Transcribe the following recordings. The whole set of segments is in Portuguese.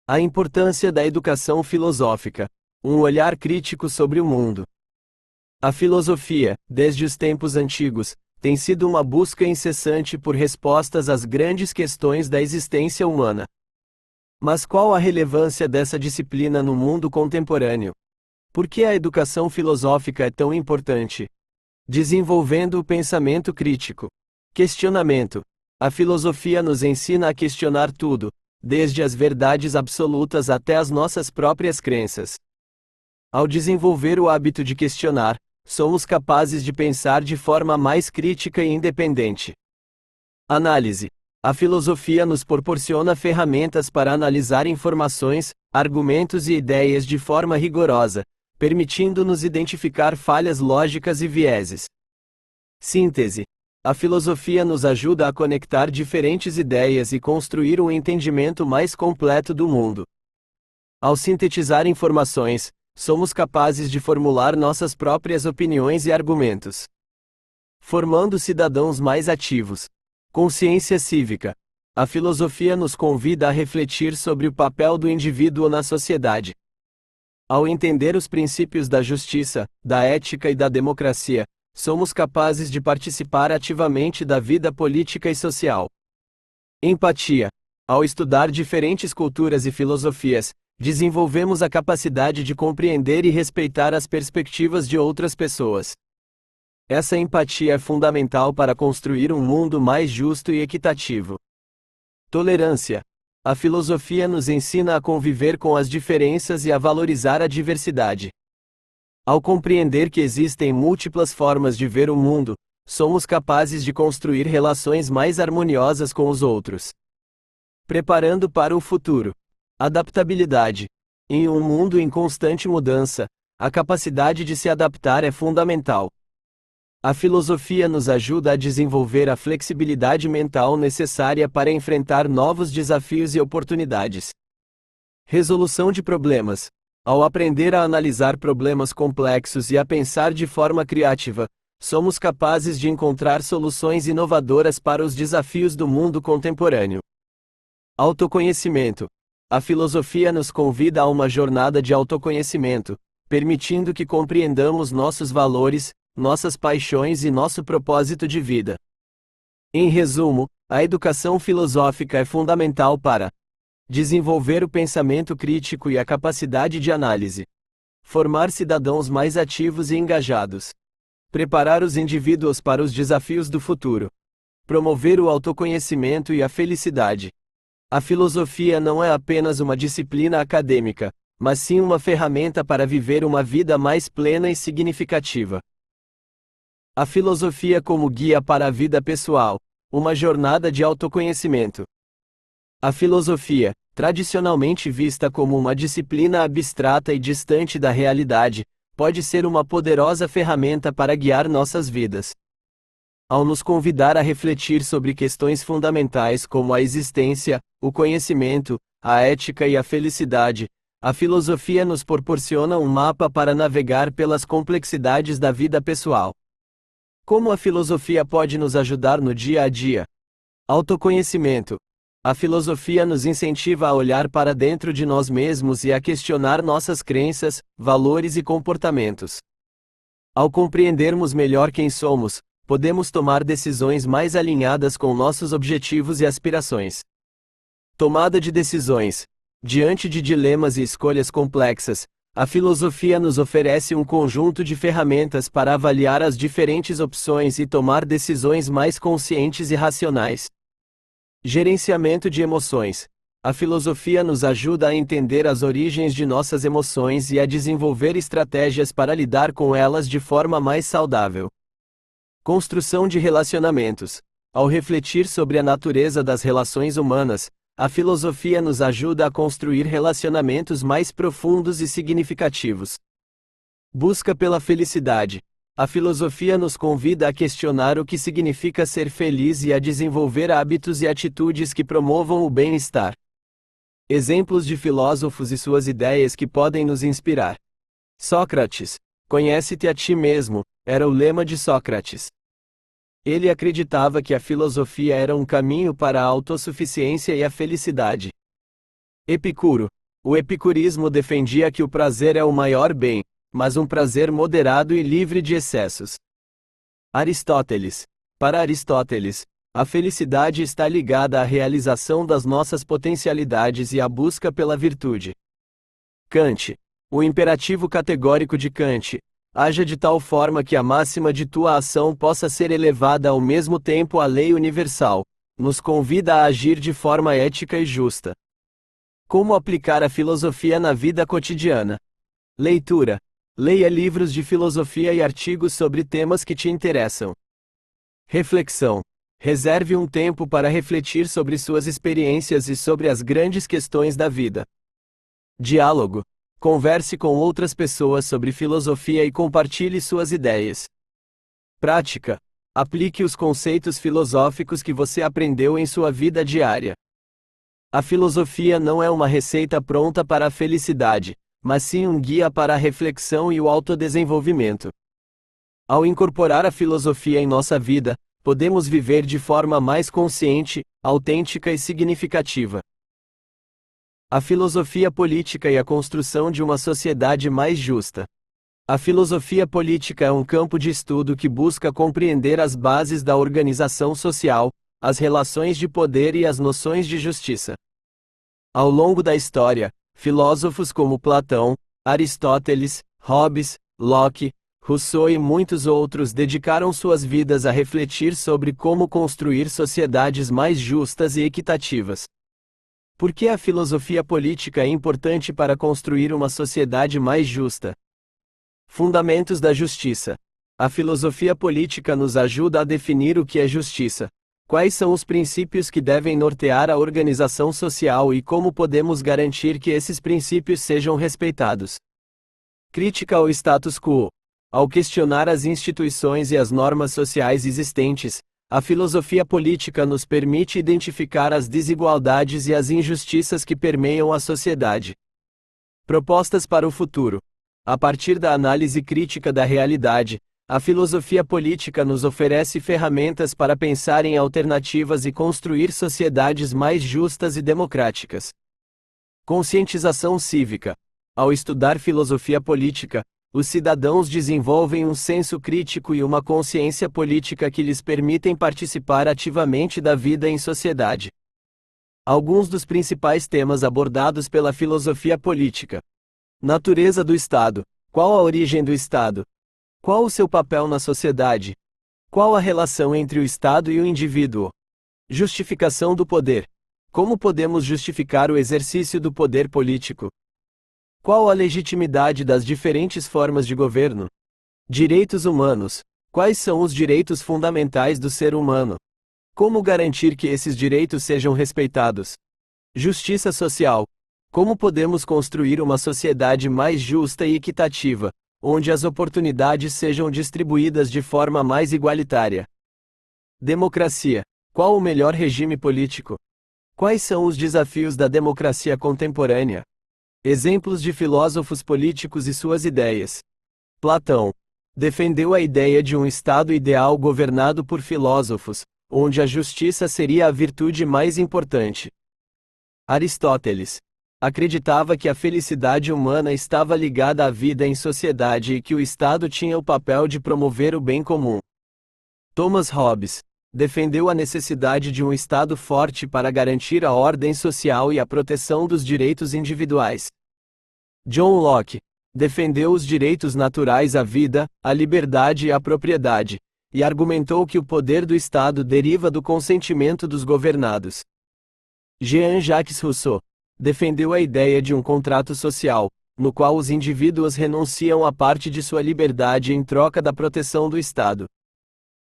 A importância da educação filosófica. Um olhar crítico sobre o mundo. A filosofia, desde os tempos antigos, tem sido uma busca incessante por respostas às grandes questões da existência humana. Mas qual a relevância dessa disciplina no mundo contemporâneo? Por que a educação filosófica é tão importante? Desenvolvendo o pensamento crítico. Questionamento. A filosofia nos ensina a questionar tudo, desde as verdades absolutas até as nossas próprias crenças. Ao desenvolver o hábito de questionar, somos capazes de pensar de forma mais crítica e independente. Análise. A filosofia nos proporciona ferramentas para analisar informações, argumentos e ideias de forma rigorosa, permitindo-nos identificar falhas lógicas e vieses. Síntese. A filosofia nos ajuda a conectar diferentes ideias e construir um entendimento mais completo do mundo. Ao sintetizar informações, somos capazes de formular nossas próprias opiniões e argumentos, formando cidadãos mais ativos. Consciência cívica. A filosofia nos convida a refletir sobre o papel do indivíduo na sociedade. Ao entender os princípios da justiça, da ética e da democracia, somos capazes de participar ativamente da vida política e social. Empatia. Ao estudar diferentes culturas e filosofias, desenvolvemos a capacidade de compreender e respeitar as perspectivas de outras pessoas. Essa empatia é fundamental para construir um mundo mais justo e equitativo. Tolerância. A filosofia nos ensina a conviver com as diferenças e a valorizar a diversidade. Ao compreender que existem múltiplas formas de ver o mundo, somos capazes de construir relações mais harmoniosas com os outros. Preparando para o futuro. Adaptabilidade. Em um mundo em constante mudança, a capacidade de se adaptar é fundamental. A filosofia nos ajuda a desenvolver a flexibilidade mental necessária para enfrentar novos desafios e oportunidades. Resolução de problemas. Ao aprender a analisar problemas complexos e a pensar de forma criativa, somos capazes de encontrar soluções inovadoras para os desafios do mundo contemporâneo. Autoconhecimento. A filosofia nos convida a uma jornada de autoconhecimento, permitindo que compreendamos nossos valores, nossas paixões e nosso propósito de vida. Em resumo, a educação filosófica é fundamental para desenvolver o pensamento crítico e a capacidade de análise, formar cidadãos mais ativos e engajados, preparar os indivíduos para os desafios do futuro, promover o autoconhecimento e a felicidade. A filosofia não é apenas uma disciplina acadêmica, mas sim uma ferramenta para viver uma vida mais plena e significativa. A filosofia como guia para a vida pessoal, uma jornada de autoconhecimento. A filosofia, tradicionalmente vista como uma disciplina abstrata e distante da realidade, pode ser uma poderosa ferramenta para guiar nossas vidas. Ao nos convidar a refletir sobre questões fundamentais como a existência, o conhecimento, a ética e a felicidade, a filosofia nos proporciona um mapa para navegar pelas complexidades da vida pessoal. Como a filosofia pode nos ajudar no dia a dia? Autoconhecimento. A filosofia nos incentiva a olhar para dentro de nós mesmos e a questionar nossas crenças, valores e comportamentos. Ao compreendermos melhor quem somos, podemos tomar decisões mais alinhadas com nossos objetivos e aspirações. Tomada de decisões. Diante de dilemas e escolhas complexas, a filosofia nos oferece um conjunto de ferramentas para avaliar as diferentes opções e tomar decisões mais conscientes e racionais. Gerenciamento de emoções. A filosofia nos ajuda a entender as origens de nossas emoções e a desenvolver estratégias para lidar com elas de forma mais saudável. Construção de relacionamentos. Ao refletir sobre a natureza das relações humanas, a filosofia nos ajuda a construir relacionamentos mais profundos e significativos. Busca pela felicidade. A filosofia nos convida a questionar o que significa ser feliz e a desenvolver hábitos e atitudes que promovam o bem-estar. Exemplos de filósofos e suas ideias que podem nos inspirar. Sócrates. Conhece-te a ti mesmo, era o lema de Sócrates. Ele acreditava que a filosofia era um caminho para a autossuficiência e a felicidade. Epicuro. O epicurismo defendia que o prazer é o maior bem, mas um prazer moderado e livre de excessos. Aristóteles. Para Aristóteles, a felicidade está ligada à realização das nossas potencialidades e à busca pela virtude. Kant. O imperativo categórico de Kant, haja de tal forma que a máxima de tua ação possa ser elevada ao mesmo tempo à lei universal, nos convida a agir de forma ética e justa. Como aplicar a filosofia na vida cotidiana? Leitura. Leia livros de filosofia e artigos sobre temas que te interessam. Reflexão. Reserve um tempo para refletir sobre suas experiências e sobre as grandes questões da vida. Diálogo. Converse com outras pessoas sobre filosofia e compartilhe suas ideias. Prática. Aplique os conceitos filosóficos que você aprendeu em sua vida diária. A filosofia não é uma receita pronta para a felicidade, mas sim um guia para a reflexão e o autodesenvolvimento. Ao incorporar a filosofia em nossa vida, podemos viver de forma mais consciente, autêntica e significativa. A filosofia política e a construção de uma sociedade mais justa. A filosofia política é um campo de estudo que busca compreender as bases da organização social, as relações de poder e as noções de justiça. Ao longo da história, filósofos como Platão, Aristóteles, Hobbes, Locke, Rousseau e muitos outros dedicaram suas vidas a refletir sobre como construir sociedades mais justas e equitativas. Por que a filosofia política é importante para construir uma sociedade mais justa? Fundamentos da justiça. A filosofia política nos ajuda a definir o que é justiça. Quais são os princípios que devem nortear a organização social e como podemos garantir que esses princípios sejam respeitados? Crítica ao status quo. Ao questionar as instituições e as normas sociais existentes, a filosofia política nos permite identificar as desigualdades e as injustiças que permeiam a sociedade. Propostas para o futuro. A partir da análise crítica da realidade, a filosofia política nos oferece ferramentas para pensar em alternativas e construir sociedades mais justas e democráticas. Conscientização cívica. Ao estudar filosofia política, os cidadãos desenvolvem um senso crítico e uma consciência política que lhes permitem participar ativamente da vida em sociedade. Alguns dos principais temas abordados pela filosofia política. Natureza do Estado. Qual a origem do Estado? Qual o seu papel na sociedade? Qual a relação entre o Estado e o indivíduo? Justificação do poder. Como podemos justificar o exercício do poder político? Qual a legitimidade das diferentes formas de governo? Direitos humanos. Quais são os direitos fundamentais do ser humano? Como garantir que esses direitos sejam respeitados? Justiça social. Como podemos construir uma sociedade mais justa e equitativa, onde as oportunidades sejam distribuídas de forma mais igualitária? Democracia. Qual o melhor regime político? Quais são os desafios da democracia contemporânea? Exemplos de filósofos políticos e suas ideias. Platão defendeu a ideia de um Estado ideal governado por filósofos, onde a justiça seria a virtude mais importante. Aristóteles acreditava que a felicidade humana estava ligada à vida em sociedade e que o Estado tinha o papel de promover o bem comum. Thomas Hobbes defendeu a necessidade de um Estado forte para garantir a ordem social e a proteção dos direitos individuais. John Locke defendeu os direitos naturais à vida, à liberdade e à propriedade, e argumentou que o poder do Estado deriva do consentimento dos governados. Jean-Jacques Rousseau defendeu a ideia de um contrato social, no qual os indivíduos renunciam a parte de sua liberdade em troca da proteção do Estado.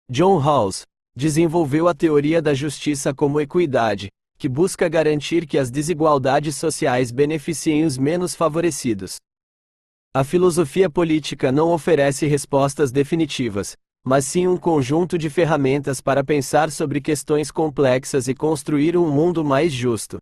John Rawls desenvolveu a teoria da justiça como equidade, que busca garantir que as desigualdades sociais beneficiem os menos favorecidos. A filosofia política não oferece respostas definitivas, mas sim um conjunto de ferramentas para pensar sobre questões complexas e construir um mundo mais justo.